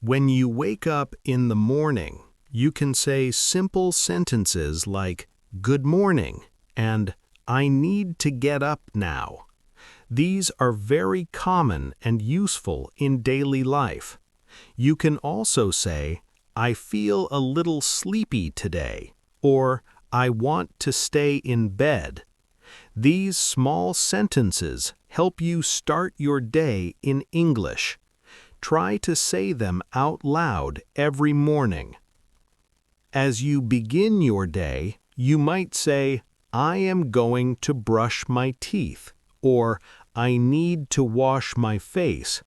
When you wake up in the morning, you can say simple sentences like, "Good morning," and "I need to get up now." These are very common and useful in daily life. You can also say, "I feel a little sleepy today," or "I want to stay in bed." These small sentences help you start your day in English. Try to say them out loud every morning. As you begin your day, you might say, "I am going to brush my teeth," or "I need to wash my face."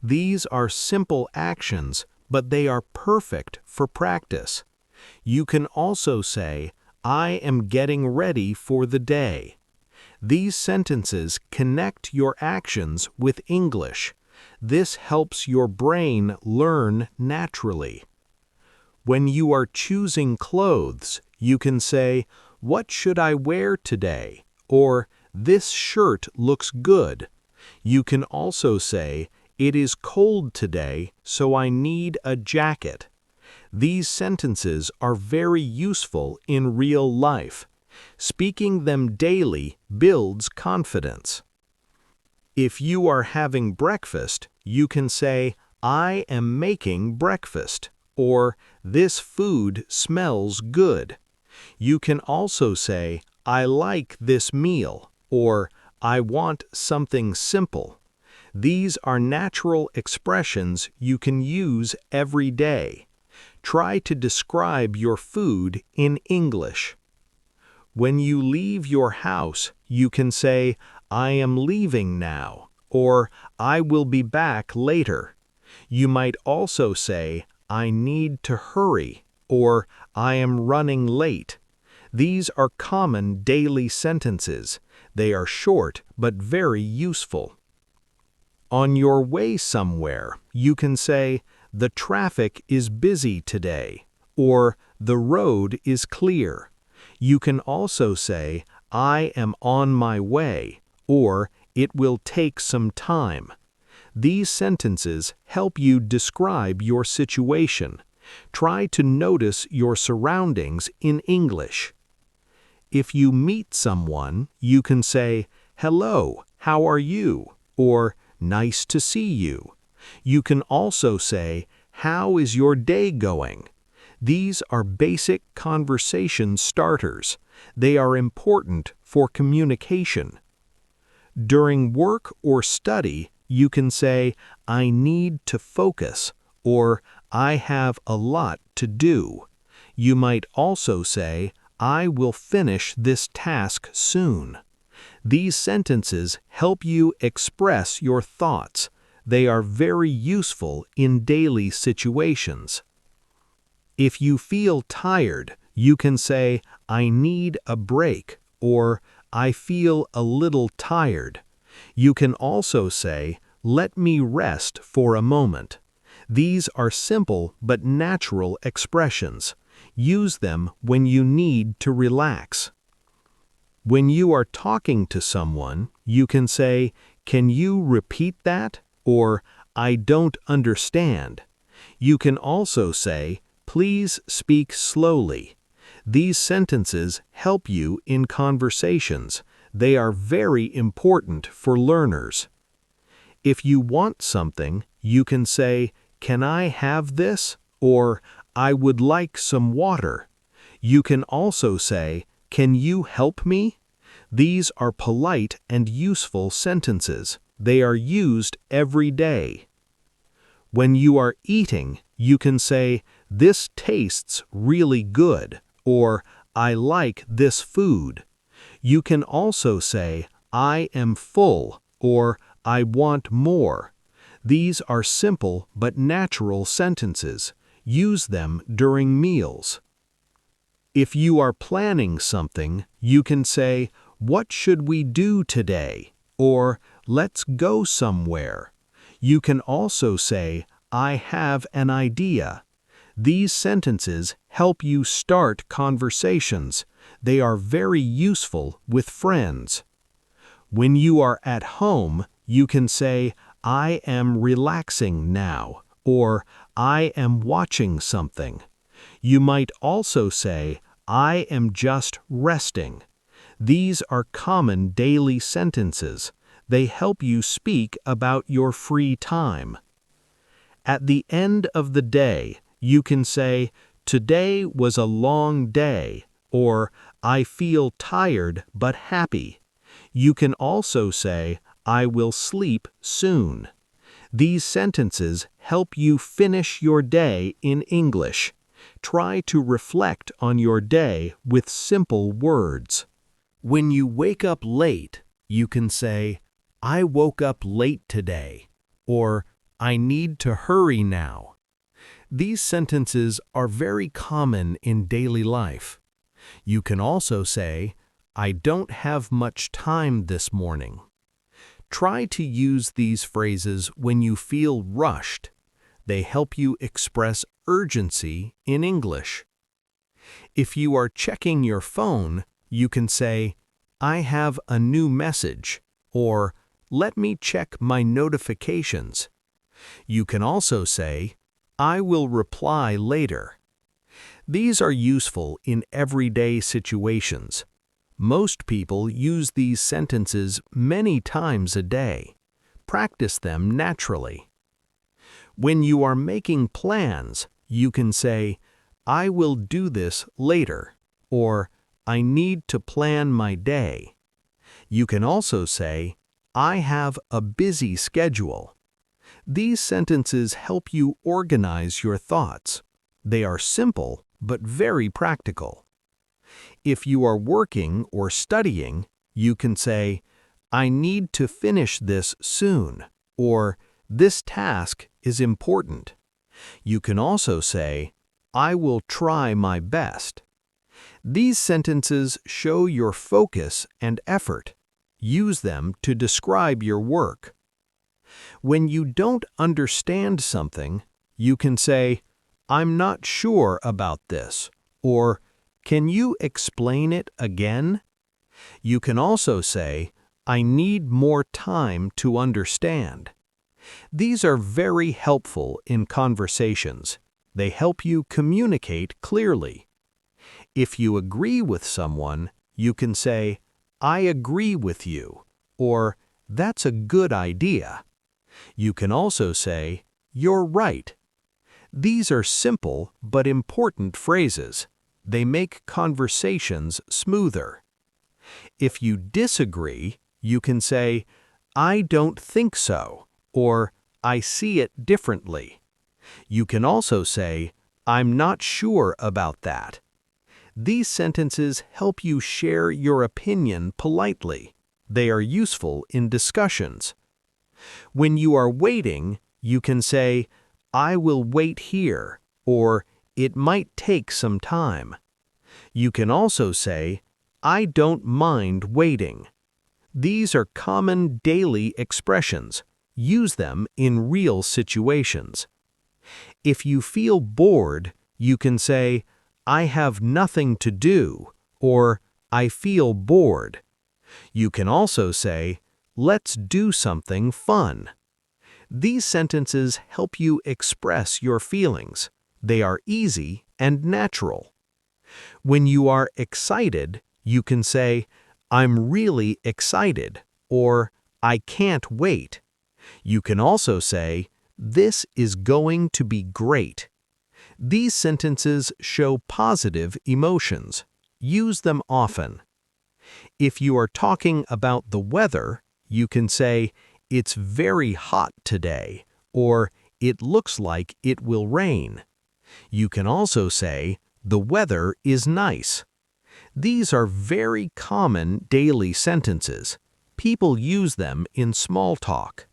These are simple actions, but they are perfect for practice. You can also say, "I am getting ready for the day." These sentences connect your actions with English. This helps your brain learn naturally. When you are choosing clothes, you can say, "What should I wear today?" or "This shirt looks good." You can also say, "It is cold today, so I need a jacket." These sentences are very useful in real life. Speaking them daily builds confidence. If you are having breakfast, you can say, "I am making breakfast," or "This food smells good." You can also say, "I like this meal," or "I want something simple." These are natural expressions you can use every day. Try to describe your food in English. When you leave your house, you can say, "I am leaving now," or "I will be back later." You might also say, "I need to hurry," or "I am running late." These are common daily sentences. They are short but very useful. On your way somewhere, you can say, "The traffic is busy today," or "The road is clear." You can also say, "I am on my way," or "It will take some time." These sentences help you describe your situation. Try to notice your surroundings in English. If you meet someone, you can say, "Hello, how are you?" or "Nice to see you." You can also say, "How is your day going?" These are basic conversation starters. They are important for communication. During work or study, you can say, "I need to focus," or "I have a lot to do." You might also say, "I will finish this task soon." These sentences help you express your thoughts. They are very useful in daily situations. If you feel tired, you can say, "I need a break," or "I feel a little tired." You can also say, "Let me rest for a moment." These are simple but natural expressions. Use them when you need to relax. When you are talking to someone, you can say, "Can you repeat that?" or "I don't understand." You can also say, "Please speak slowly." These sentences help you in conversations. They are very important for learners. If you want something, you can say, "Can I have this?" or "I would like some water." You can also say, "Can you help me?" These are polite and useful sentences. They are used every day. When you are eating, you can say, "This tastes really good," or "I like this food." You can also say, "I am full," or "I want more." These are simple but natural sentences. Use them during meals. If you are planning something, you can say, "What should we do today?" or "Let's go somewhere." You can also say, "I have an idea." These sentences help you start conversations. They are very useful with friends. When you are at home, you can say, "I am relaxing now," or I am watching something. You might also say, I am just resting. These are common daily sentences. They help you speak about your free time. At the end of the day, you can say, today was a long day, or I feel tired but happy. You can also say, I will sleep soon. These sentences help you finish your day in English. Try to reflect on your day with simple words. When you wake up late, you can say, I woke up late today, or I need to hurry now. These sentences are very common in daily life. You can also say, I don't have much time this morning. Try to use these phrases when you feel rushed. They help you express urgency in English. If you are checking your phone, you can say, I have a new message, or let me check my notifications. You can also say, I will reply later. These are useful in everyday situations. Most people use these sentences many times a day. Practice them naturally. When you are making plans, you can say, I will do this later, or I need to plan my day. You can also say, I have a busy schedule. These sentences help you organize your thoughts. They are simple but very practical. If you are working or studying, you can say, I need to finish this soon, or this task is important. You can also say, I will try my best. These sentences show your focus and effort. Use them to describe your work. When you don't understand something, you can say, I'm not sure about this, or can you explain it again? You can also say, I need more time to understand. These are very helpful in conversations. They help you communicate clearly. If you agree with someone, you can say, I agree with you, or that's a good idea. You can also say, you're right. These are simple but important phrases. They make conversations smoother. If you disagree, you can say, I don't think so, or I see it differently. You can also say, I'm not sure about that. These sentences help you share your opinion politely. They are useful in discussions. When you are waiting, you can say, I will wait here, or it might take some time. You can also say, I don't mind waiting. These are common daily expressions. Use them in real situations. If you feel bored, you can say, I have nothing to do, or I feel bored. You can also say, let's do something fun. These sentences help you express your feelings. They are easy and natural. When you are excited, you can say, I'm really excited, or I can't wait. You can also say, this is going to be great. These sentences show positive emotions. Use them often. If you are talking about the weather, you can say, it's very hot today, or it looks like it will rain. You can also say, the weather is nice. These are very common daily sentences. People use them in small talk.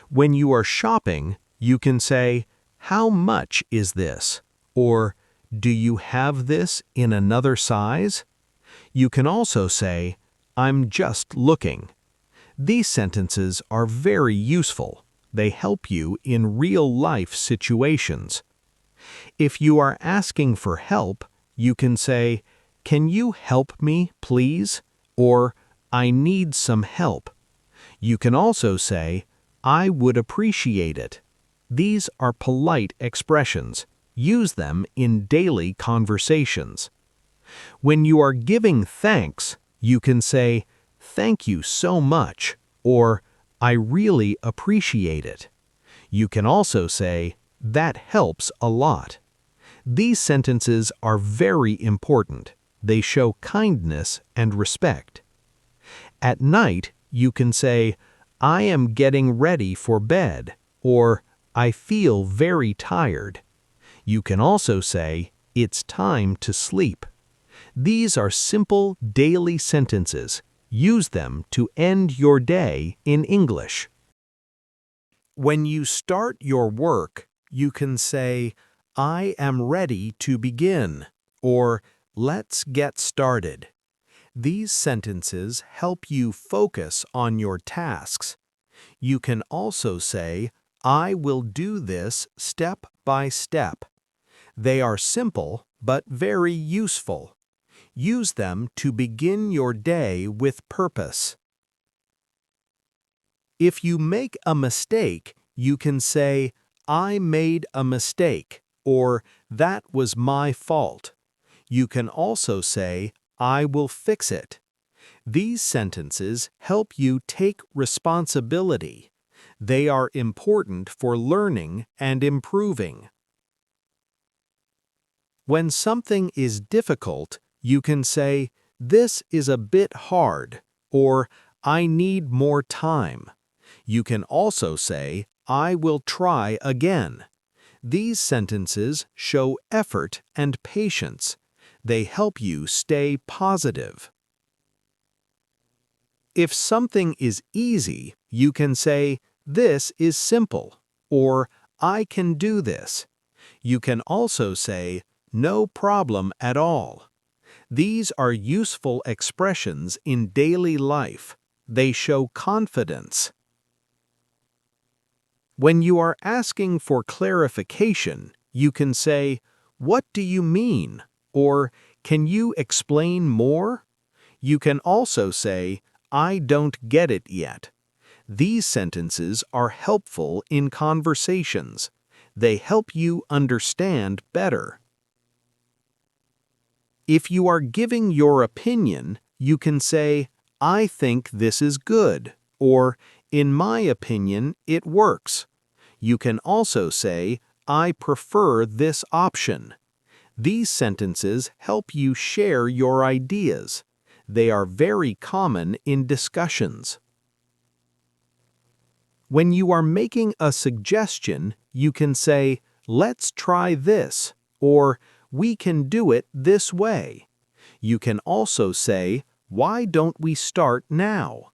When you are shopping, you can say, how much is this? Or, do you have this in another size? You can also say, I'm just looking. These sentences are very useful. They help you in real-life situations. If you are asking for help, you can say, can you help me, please? Or, I need some help. You can also say, I would appreciate it. These are polite expressions. Use them in daily conversations. When you are giving thanks, you can say, "Thank you so much," or "I really appreciate it." You can also say, "That helps a lot." These sentences are very important. They show kindness and respect. At night, you can say, "I am getting ready for bed," or "I feel very tired." You can also say, "It's time to sleep." These are simple daily sentences. Use them to end your day in English. When you start your work, you can say, "I am ready to begin," or "Let's get started." These sentences help you focus on your tasks. You can also say, "I will do this step by step." They are simple but very useful. Use them to begin your day with purpose. If you make a mistake, you can say, "I made a mistake," or "That was my fault." You can also say, "I will fix it." These sentences help you take responsibility. They are important for learning and improving. When something is difficult, you can say, "This is a bit hard," or "I need more time." You can also say, "I will try again." These sentences show effort and patience. They help you stay positive. If something is easy, you can say, "This is simple," or "I can do this." You can also say, "No problem at all." These are useful expressions in daily life. They show confidence. When you are asking for clarification, you can say, "What do you mean?" or "Can you explain more?" You can also say, "I don't get it yet." These sentences are helpful in conversations. They help you understand better. If you are giving your opinion, you can say, "I think this is good," or "In my opinion, it works." You can also say, "I prefer this option." These sentences help you share your ideas. They are very common in discussions. When you are making a suggestion, you can say, "Let's try this," or "We can do it this way." You can also say, "Why don't we start now?"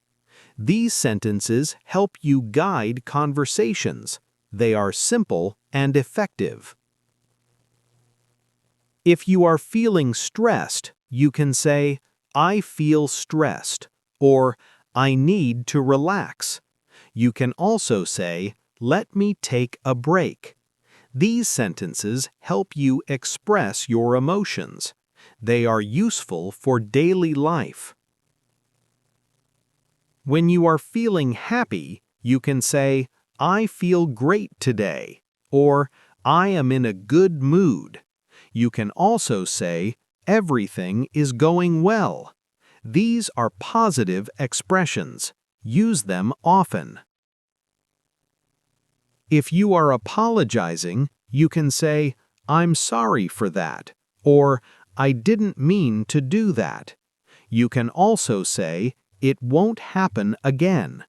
These sentences help you guide conversations. They are simple and effective. If you are feeling stressed, you can say, "I feel stressed," or "I need to relax." You can also say, "Let me take a break." These sentences help you express your emotions. They are useful for daily life. When you are feeling happy, you can say, "I feel great today," or "I am in a good mood." You can also say, "Everything is going well." These are positive expressions. Use them often. If you are apologizing, you can say, "I'm sorry for that," or "I didn't mean to do that." You can also say, "It won't happen again."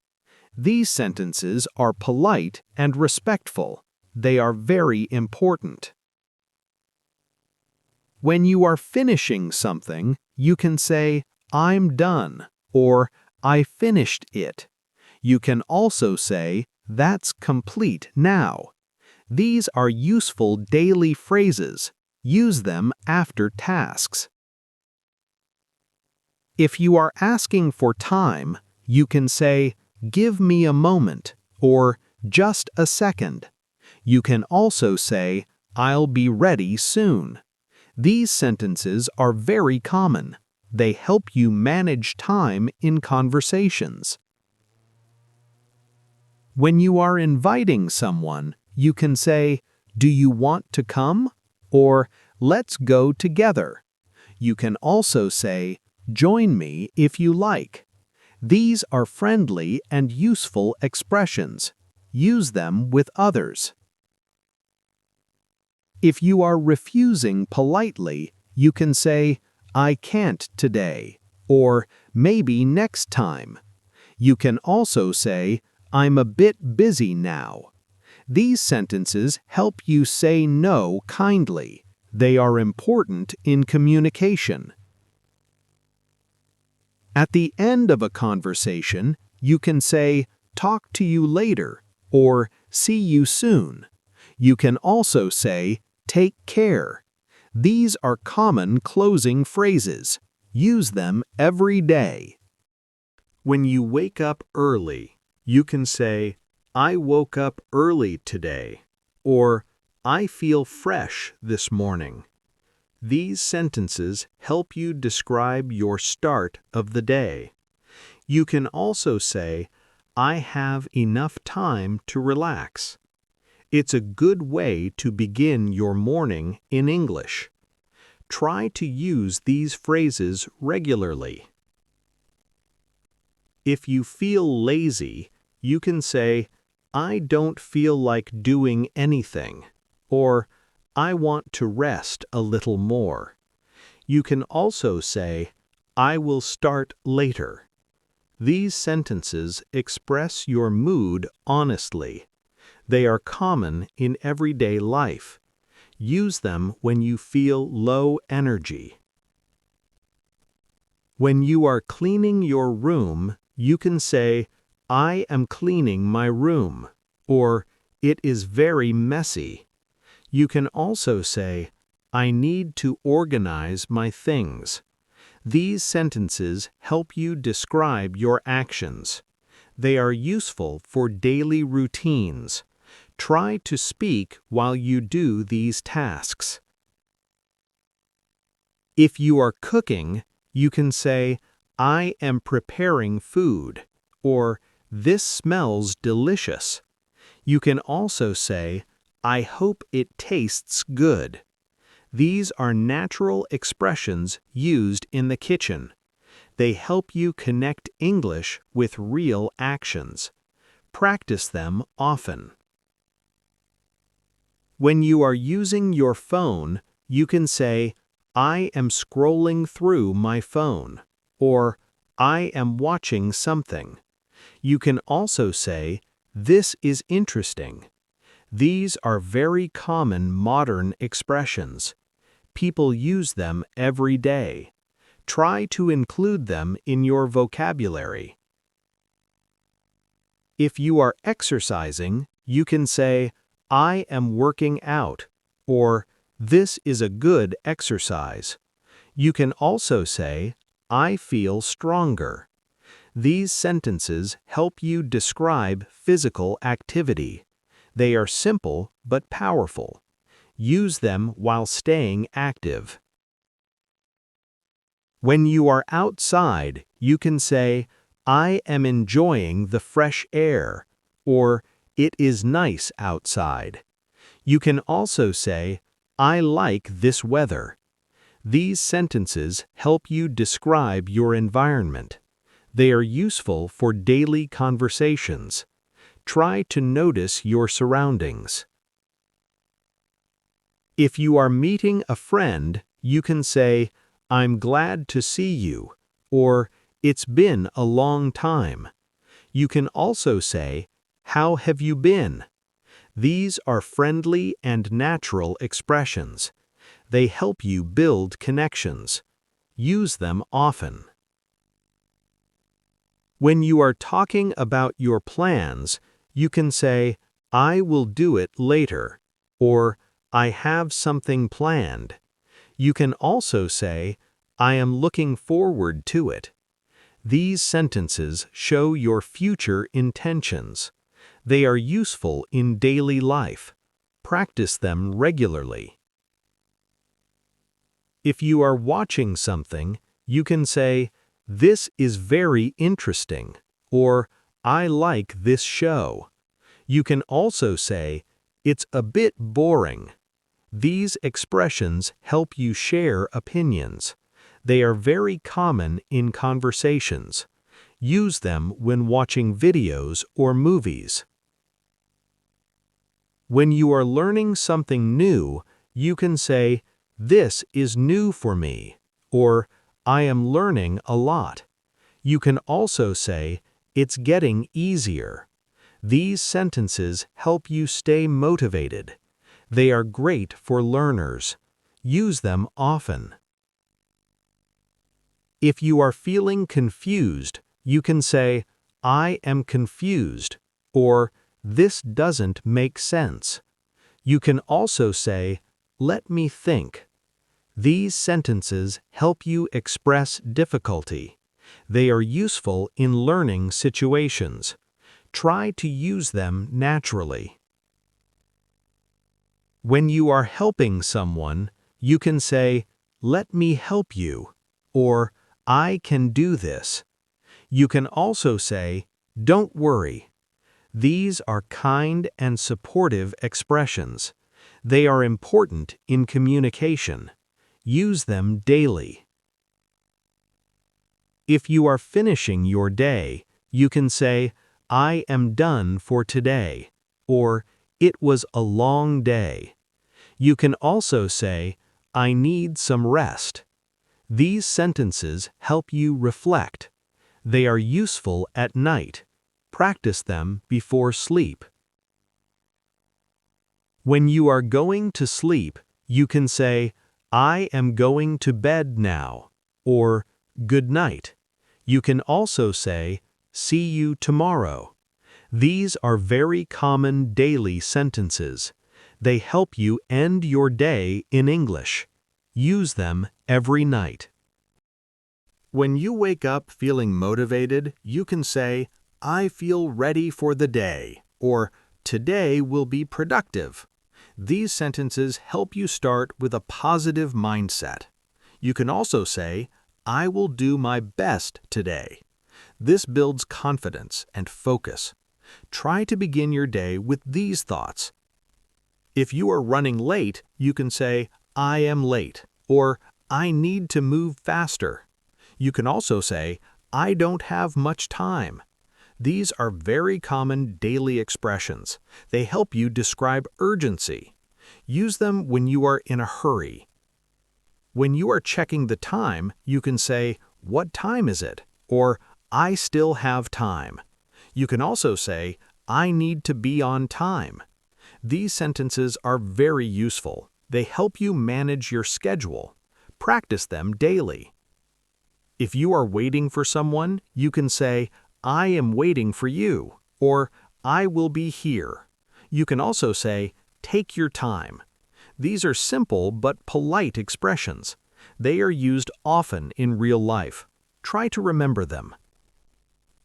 These sentences are polite and respectful. They are very important. When you are finishing something, you can say, "I'm done," or "I finished it." You can also say, "That's complete now." These are useful daily phrases. Use them after tasks. If you are asking for time, you can say, "Give me a moment," or "Just a second." You can also say, "I'll be ready soon." These sentences are very common. They help you manage time in conversations. When you are inviting someone, you can say, "Do you want to come?" or "Let's go together." You can also say, "Join me if you like." These are friendly and useful expressions. Use them with others. If you are refusing politely, you can say, "I can't today," or "maybe next time." You can also say, "I'm a bit busy now." These sentences help you say no kindly. They are important in communication. At the end of a conversation, you can say, "Talk to you later," or "See you soon." You can also say, "Take care." These are common closing phrases. Use them every day. When you wake up early, you can say, "I woke up early today," or "I feel fresh this morning." These sentences help you describe your start of the day. You can also say, "I have enough time to relax." It's a good way to begin your morning in English. Try to use these phrases regularly. If you feel lazy, you can say, "I don't feel like doing anything," or "I want to rest a little more." You can also say, "I will start later." These sentences express your mood honestly. They are common in everyday life. Use them when you feel low energy. When you are cleaning your room, you can say, "I am cleaning my room," or "It is very messy." You can also say, "I need to organize my things." These sentences help you describe your actions. They are useful for daily routines. Try to speak while you do these tasks. If you are cooking, you can say, "I am preparing food," or "This smells delicious." You can also say, "I hope it tastes good." These are natural expressions used in the kitchen. They help you connect English with real actions. Practice them often. When you are using your phone, you can say, "I am scrolling through my phone," or "I am watching something." You can also say, "This is interesting." These are very common modern expressions. People use them every day. Try to include them in your vocabulary. If you are exercising, you can say, "I am working out," or "This is a good exercise." You can also say, "I feel stronger." These sentences help you describe physical activity. They are simple but powerful. Use them while staying active. When you are outside, you can say, "I am enjoying the fresh air," or "It is nice outside." You can also say, "I like this weather." These sentences help you describe your environment. They are useful for daily conversations. Try to notice your surroundings. If you are meeting a friend, you can say, "I'm glad to see you," or "It's been a long time." You can also say, "How have you been?" These are friendly and natural expressions. They help you build connections. Use them often. When you are talking about your plans, you can say, "I will do it later," or "I have something planned." You can also say, "I am looking forward to it." These sentences show your future intentions. They are useful in daily life. Practice them regularly. If you are watching something, you can say, "This is very interesting," or "I like this show." You can also say, It's a bit boring. These expressions help you share opinions. They are very common in conversations. Use them when watching videos or movies. When you are learning something new, you can say, "This is new for me," or "I am learning a lot." You can also say, "It's getting easier." These sentences help you stay motivated. They are great for learners. Use them often. If you are feeling confused, you can say, "I am confused," or "This doesn't make sense." You can also say, "Let me think." These sentences help you express difficulty. They are useful in learning situations. Try to use them naturally. When you are helping someone, you can say, "Let me help you," or "I can do this." You can also say, "Don't worry." These are kind and supportive expressions. They are important in communication. Use them daily. If you are finishing your day, you can say, "I am done for today," or "It was a long day." You can also say, "I need some rest." These sentences help you reflect. They are useful at night. Practice them before sleep. When you are going to sleep, you can say, "I am going to bed now," or "Good night." You can also say, "See you tomorrow." These are very common daily sentences. They help you end your day in English. Use them every night. When you wake up feeling motivated, you can say, "I feel ready for the day," or "Today will be productive." These sentences help you start with a positive mindset. You can also say, "I will do my best today." This builds confidence and focus. Try to begin your day with these thoughts. If you are running late, you can say, "I am late," or "I need to move faster." You can also say, "I don't have much time." These are very common daily expressions. They help you describe urgency. Use them when you are in a hurry. When you are checking the time, you can say, "What time is it?" or "I still have time." You can also say, "I need to be on time." These sentences are very useful. They help you manage your schedule. Practice them daily. If you are waiting for someone, you can say, "I am waiting for you," or "I will be here." You can also say, "Take your time." These are simple but polite expressions. They are used often in real life. Try to remember them.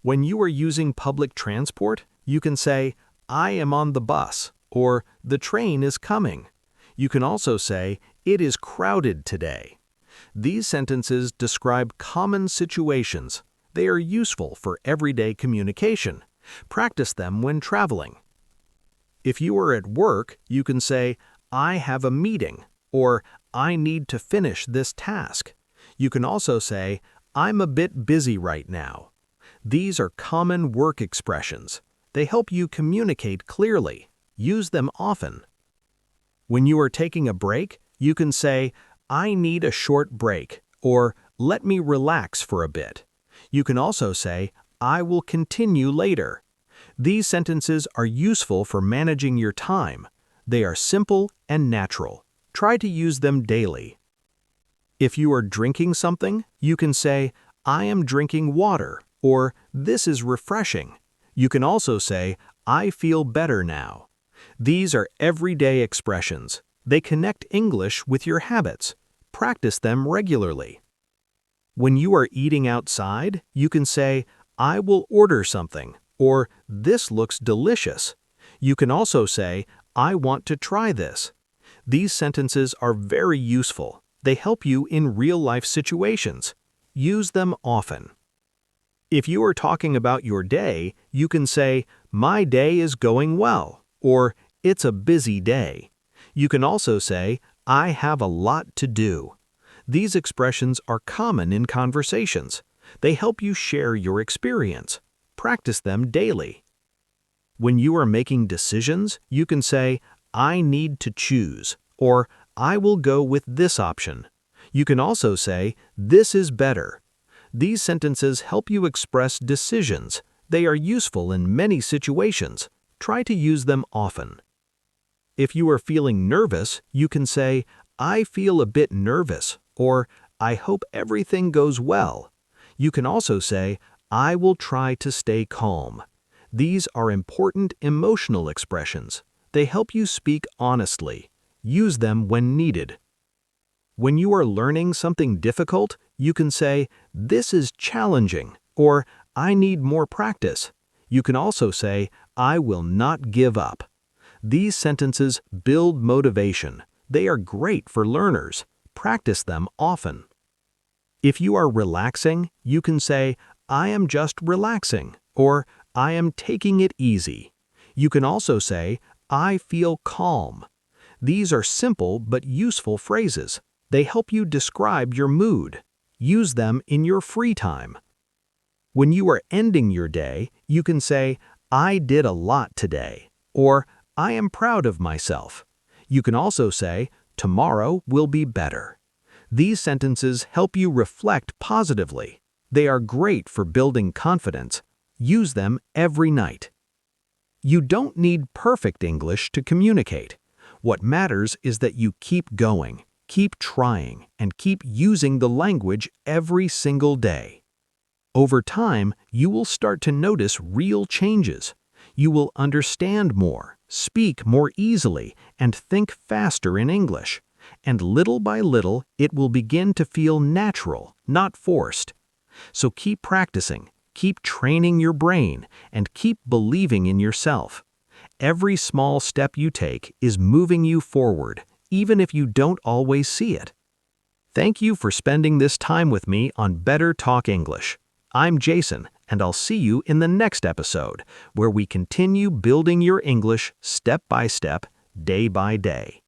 When you are using public transport, you can say, "I am on the bus," or "The train is coming." You can also say, "It is crowded today." These sentences describe common situations. They are useful for everyday communication. Practice them when traveling. If you are at work, you can say, "I have a meeting," or "I need to finish this task." You can also say, "I'm a bit busy right now." These are common work expressions. They help you communicate clearly. Use them often. When you are taking a break, you can say, "I need a short break," or "Let me relax for a bit." You can also say, "I will continue later." These sentences are useful for managing your time. They are simple and natural. Try to use them daily. If you are drinking something, you can say, "I am drinking water," or "This is refreshing." You can also say, "I feel better now." These are everyday expressions. They connect English with your habits. Practice them regularly. When you are eating outside, you can say, "I will order something," or "This looks delicious." You can also say, "I want to try this." These sentences are very useful. They help you in real-life situations. Use them often. If you are talking about your day, you can say, "My day is going well," or It's a busy day. You can also say, I have a lot to do. These expressions are common in conversations. They help you share your experience. Practice them daily. When you are making decisions, you can say, I need to choose, or I will go with this option. You can also say, this is better. These sentences help you express decisions. They are useful in many situations. Try to use them often. If you are feeling nervous, you can say, I feel a bit nervous, or I hope everything goes well. You can also say, I will try to stay calm. These are important emotional expressions. They help you speak honestly. Use them when needed. When you are learning something difficult, you can say, this is challenging, or I need more practice. You can also say, I will not give up. These sentences build motivation. They are great for learners. Practice them often. If you are relaxing, you can say, I am just relaxing, or I am taking it easy. You can also say, I feel calm. These are simple but useful phrases. They help you describe your mood. Use them in your free time. When you are ending your day, you can say, I did a lot today, or I am proud of myself. You can also say, tomorrow will be better. These sentences help you reflect positively. They are great for building confidence. Use them every night. You don't need perfect English to communicate. What matters is that you keep going, keep trying, and keep using the language every single day. Over time, you will start to notice real changes. You will understand more, speak more easily, and think faster in English. And little by little, it will begin to feel natural, not forced. So keep practicing, keep training your brain, and keep believing in yourself. Every small step you take is moving you forward, even if you don't always see it. Thank you for spending this time with me on Better Talk English. I'm Jason, and I'll see you in the next episode, where we continue building your English step by step, day by day.